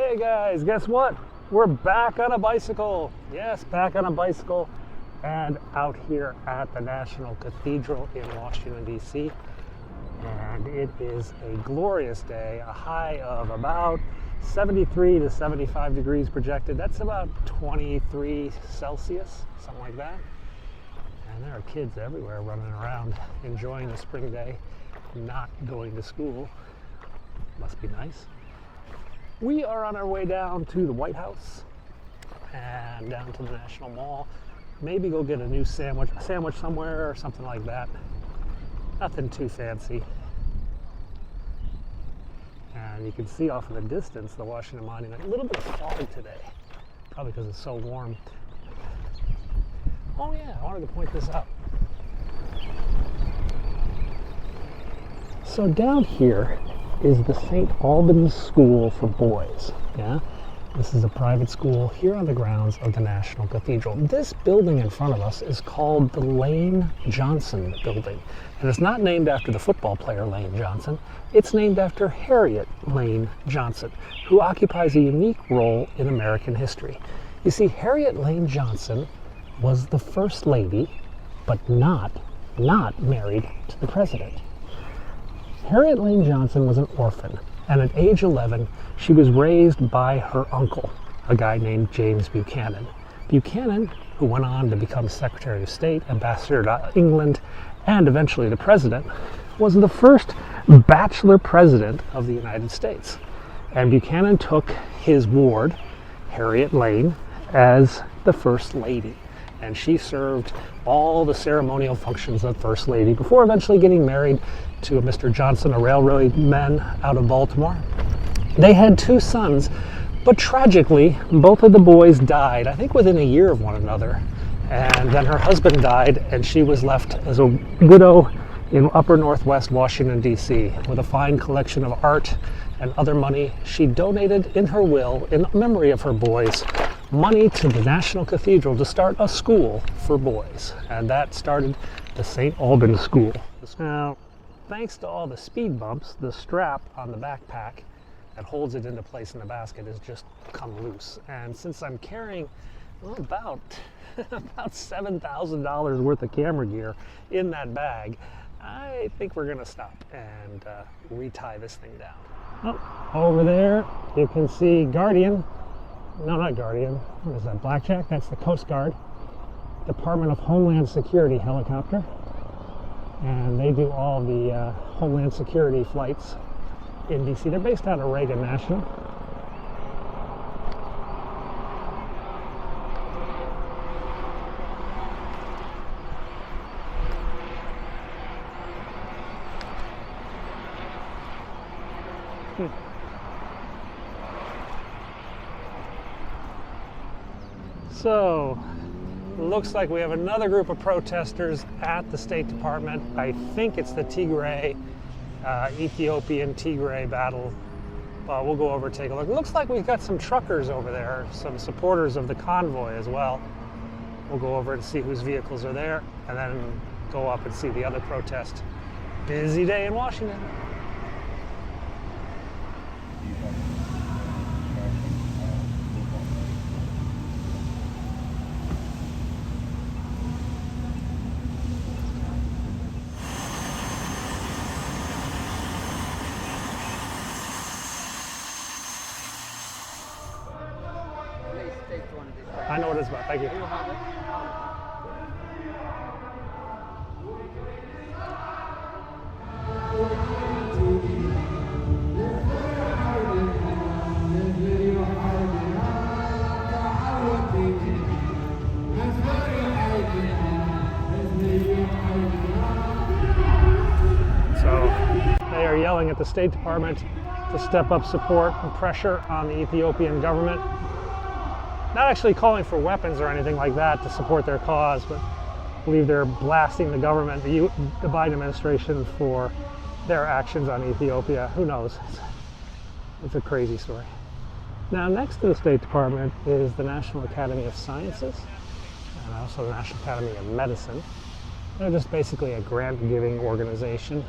Hey guys, guess what? We're back on a bicycle. Yes, back on a bicycle and out here at the National Cathedral in Washington, D.C. And it is a glorious day, a high of about 73 to 75 degrees projected. That's about 23 Celsius, something like that. And there are kids everywhere running around, enjoying the spring day, not going to school. Must be nice. We are on our way down to the White House and down to the National Mall. Maybe go get a new sandwich somewhere or something like that. Nothing too fancy. And you can see off in the distance the Washington Monument. A little bit of fog today, probably because it's so warm. Oh yeah, I wanted to point this out. So down here is the St. Albans School for Boys. Yeah, this is a private school here on the grounds of the National Cathedral. This building in front of us is called the Lane Johnson Building. And it's not named after the football player Lane Johnson. It's named after Harriet Lane Johnson, who occupies a unique role in American history. You see, Harriet Lane Johnson was the first lady, but not married to the president. Harriet Lane Johnson was an orphan, and at age 11, she was raised by her uncle, a guy named James Buchanan. Buchanan, who went on to become Secretary of State, Ambassador to England, and eventually the president, was the first bachelor president of the United States. And Buchanan took his ward, Harriet Lane, as the First Lady. And she served all the ceremonial functions of First Lady before eventually getting married to a Mr. Johnson, a railroadman out of Baltimore. They had 2 sons, but tragically, both of the boys died, I think within a year of one another. And then her husband died, and she was left as a widow in upper northwest Washington, D.C. with a fine collection of art and other money. She donated in her will, in memory of her boys, money to the National Cathedral to start a school for boys. And that started the St. Albans School. Now, thanks to all the speed bumps, the strap on the backpack that holds it into place in the basket has just come loose. And since I'm carrying about $7,000 worth of camera gear in that bag, I think we're gonna stop and retie this thing down. Oh, over there you can see Guardian. No, not Guardian. What is that, Blackjack? That's the Coast Guard. Department of Homeland Security helicopter. And they do all the Homeland Security flights in D.C. They're based out of Reagan National. So, looks like we have another group of protesters at the State Department. I think it's the Tigray, Ethiopian Tigray battle. We'll go over and take a look. It looks like we've got some truckers over there, some supporters of the convoy as well. We'll go over and see whose vehicles are there, and then go up and see the other protest. Busy day in Washington. I know what it's about. Thank you. So they are yelling at the State Department to step up support and pressure on the Ethiopian government. Not actually calling for weapons or anything like that to support their cause, but I believe they're blasting the government, the Biden administration, for their actions on Ethiopia. Who knows? It's a crazy story. Now, next to the State Department is the National Academy of Sciences and also the National Academy of Medicine. They're just basically a grant-giving organization,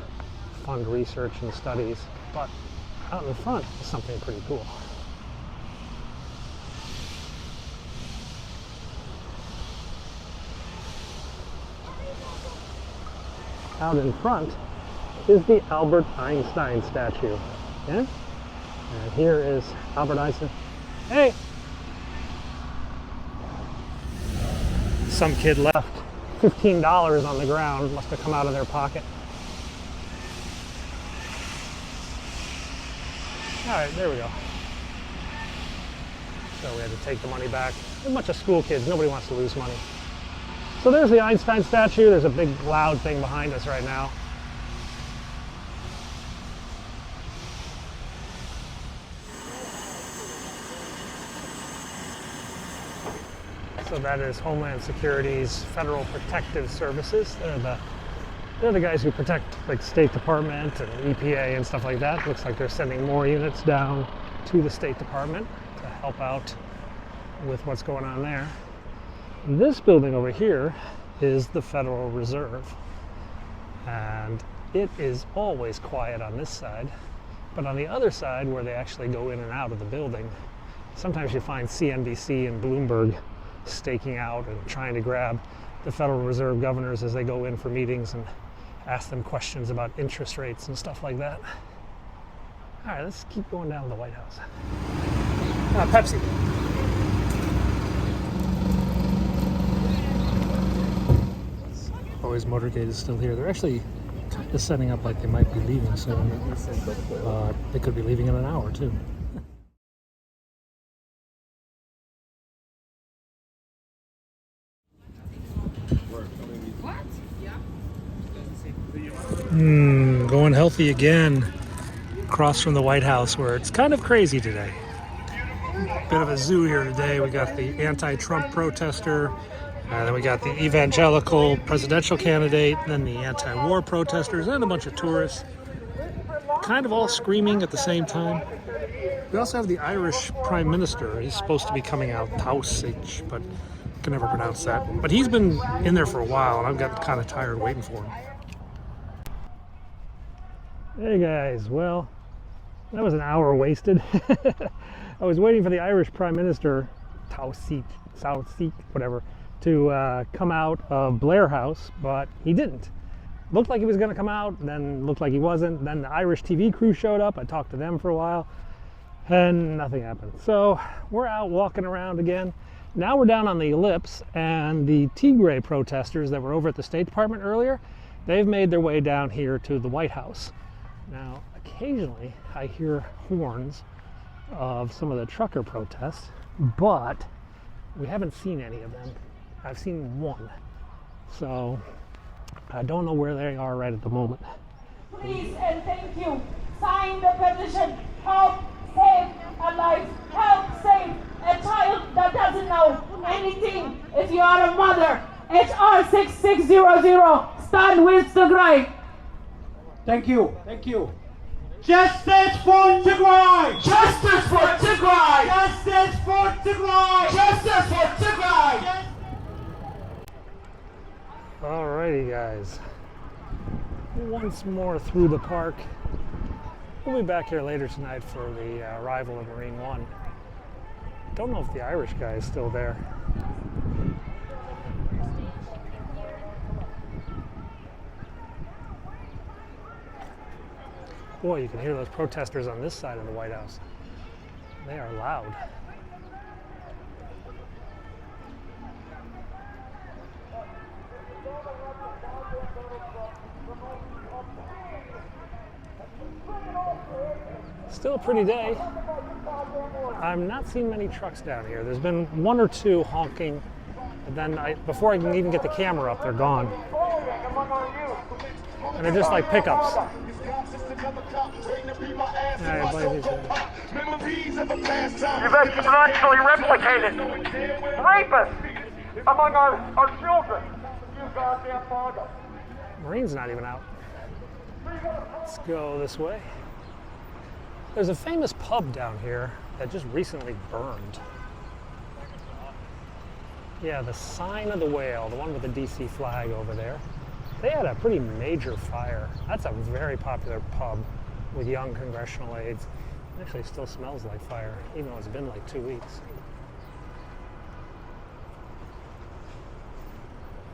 fund research and studies, but out in front is something pretty cool. out in front is the Albert Einstein statue. Yeah? And here is Albert Einstein. Hey! Some kid left $15 on the ground, must have come out of their pocket. All right, there we go. So we had to take the money back. A bunch of school kids, nobody wants to lose money. So there's the Einstein statue. There's a big loud thing behind us right now. So that is Homeland Security's Federal Protective Services. They're the guys who protect like State Department and EPA and stuff like that. Looks like they're sending more units down to the State Department to help out with what's going on there. This building over here is the Federal Reserve. And it is always quiet on this side. But on the other side, where they actually go in and out of the building, sometimes you find CNBC and Bloomberg staking out and trying to grab the Federal Reserve governors as they go in for meetings and ask them questions about interest rates and stuff like that. All right, let's keep going down to the White House. Pepsi. Always motorcade is still here. They're actually kind of setting up like they might be leaving soon. They could be leaving in an hour too. Going healthy again. Across from the White House, where it's kind of crazy today. Bit of a zoo here today. We got the anti-Trump protester, then we got the evangelical presidential candidate, then the anti-war protesters, and a bunch of tourists. Kind of all screaming at the same time. We also have the Irish Prime Minister. He's supposed to be coming out, Tausig, but I can never pronounce that. But he's been in there for a while, and I've gotten kind of tired waiting for him. Hey guys, well, that was an hour wasted. I was waiting for the Irish Prime Minister, Tausig, whatever, to come out of Blair House, but he didn't. Looked like he was going to come out, then looked like he wasn't. Then the Irish TV crew showed up. I talked to them for a while, and nothing happened. So we're out walking around again. Now we're down on the ellipse, and the Tigray protesters that were over at the State Department earlier, they've made their way down here to the White House. Now, occasionally I hear horns of some of the trucker protests, but we haven't seen any of them. I've seen one. So I don't know where they are right at the moment. Please and thank you. Sign the petition. Help save a life. Help save a child that doesn't know anything. If you are a mother, HR 6600. Stand with the Tigray. Thank you. Thank you. Justice for Tigray! Justice for Tigray! Justice for Tigray! Justice for Tigray! Alrighty guys, once more through the park. We'll be back here later tonight for the arrival of Marine One. Don't know if the Irish guy is still there. Boy, you can hear those protesters on this side of the White House. They are loud. Still a pretty day. I'm not seeing many trucks down here. There's been one or two honking, and then before I can even get the camera up, they're gone. And they're just like pickups. You've exponentially replicated rapists among our children. You goddamn bugger. Marine's not even out. Let's go this way. There's a famous pub down here that just recently burned. Yeah, the Sign of the Whale, the one with the DC flag over there. They had a pretty major fire. That's a very popular pub with young congressional aides. It actually still smells like fire, even though it's been like 2 weeks.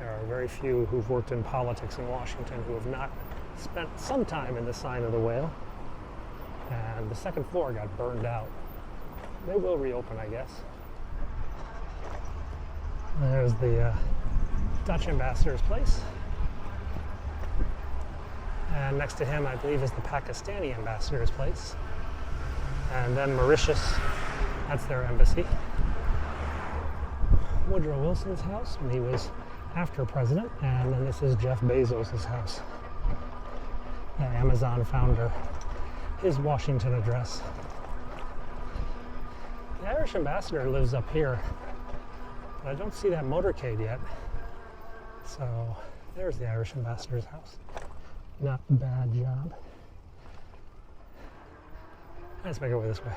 There are very few who've worked in politics in Washington who have not spent some time in the Sign of the Whale. And the second floor got burned out. They will reopen, I guess. There's the Dutch ambassador's place. And next to him, I believe, is the Pakistani ambassador's place. And then Mauritius, that's their embassy. Woodrow Wilson's house when he was after president. And then this is Jeff Bezos' house, the Amazon founder, his Washington address. The Irish ambassador lives up here, but I don't see that motorcade yet. So there's the Irish ambassador's house. Not a bad job. Let's make our way this way.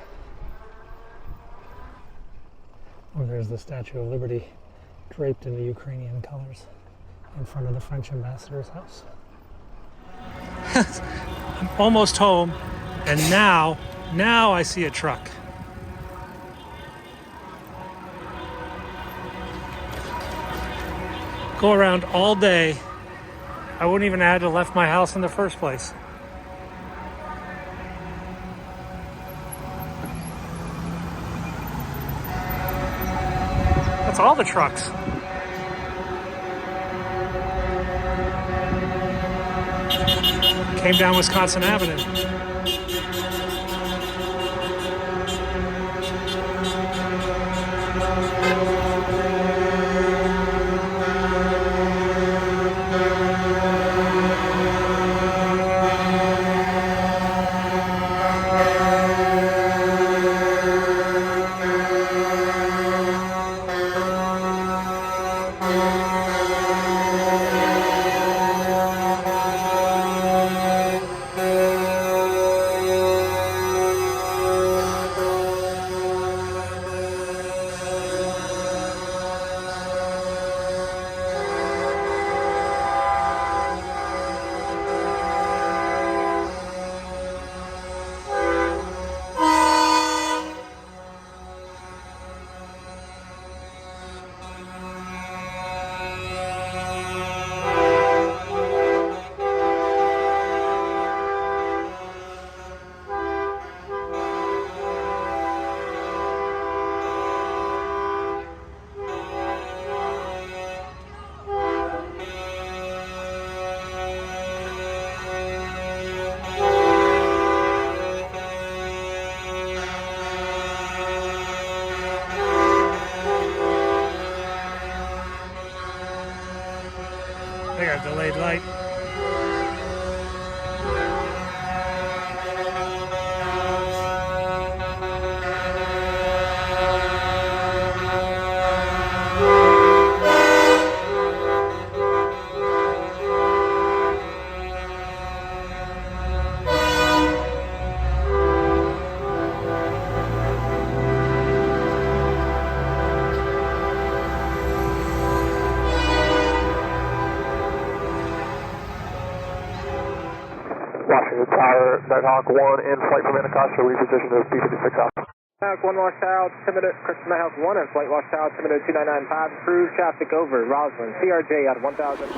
Oh, there's the Statue of Liberty draped in the Ukrainian colors in front of the French ambassador's house. I'm almost home, and now I see a truck. Go around all day. I wouldn't even have had to left my house in the first place. That's all the trucks. Came down Wisconsin Avenue. They got delayed light. Washington Tower, Nighthawk 1 in flight from Anacostia, reposition to P56 out. Nighthawk 1 watchtower, altimeter, Nighthawk 1 and flight watchtower, altimeter 2995, cruise traffic over, Roslyn, CRJ at 1000.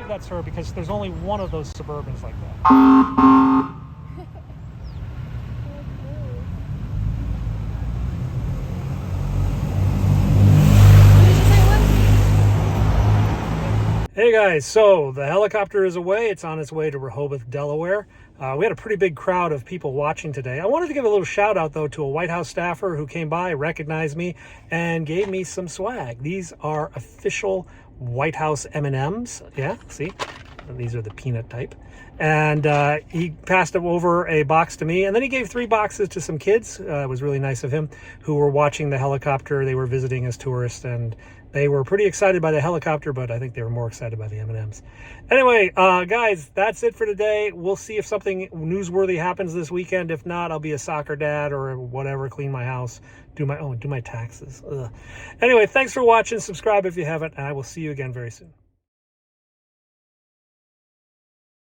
That's her, because there's only one of those Suburbans like that. Hey guys, so the helicopter is away. It's on its way to Rehoboth, Delaware. We had a pretty big crowd of people watching today. I wanted to give a little shout out though to a White House staffer who came by, recognized me, and gave me some swag. These are official White House M&Ms. Yeah, see? And these are the peanut type. And he passed over a box to me, and then he gave 3 boxes to some kids. It was really nice of him, who were watching the helicopter. They were visiting as tourists, and they were pretty excited by the helicopter, but I think they were more excited by the M&Ms. Anyway, guys, that's it for today. We'll see if something newsworthy happens this weekend. If not, I'll be a soccer dad or whatever, clean my house, do my taxes. Ugh. Anyway, thanks for watching. Subscribe if you haven't, and I will see you again very soon.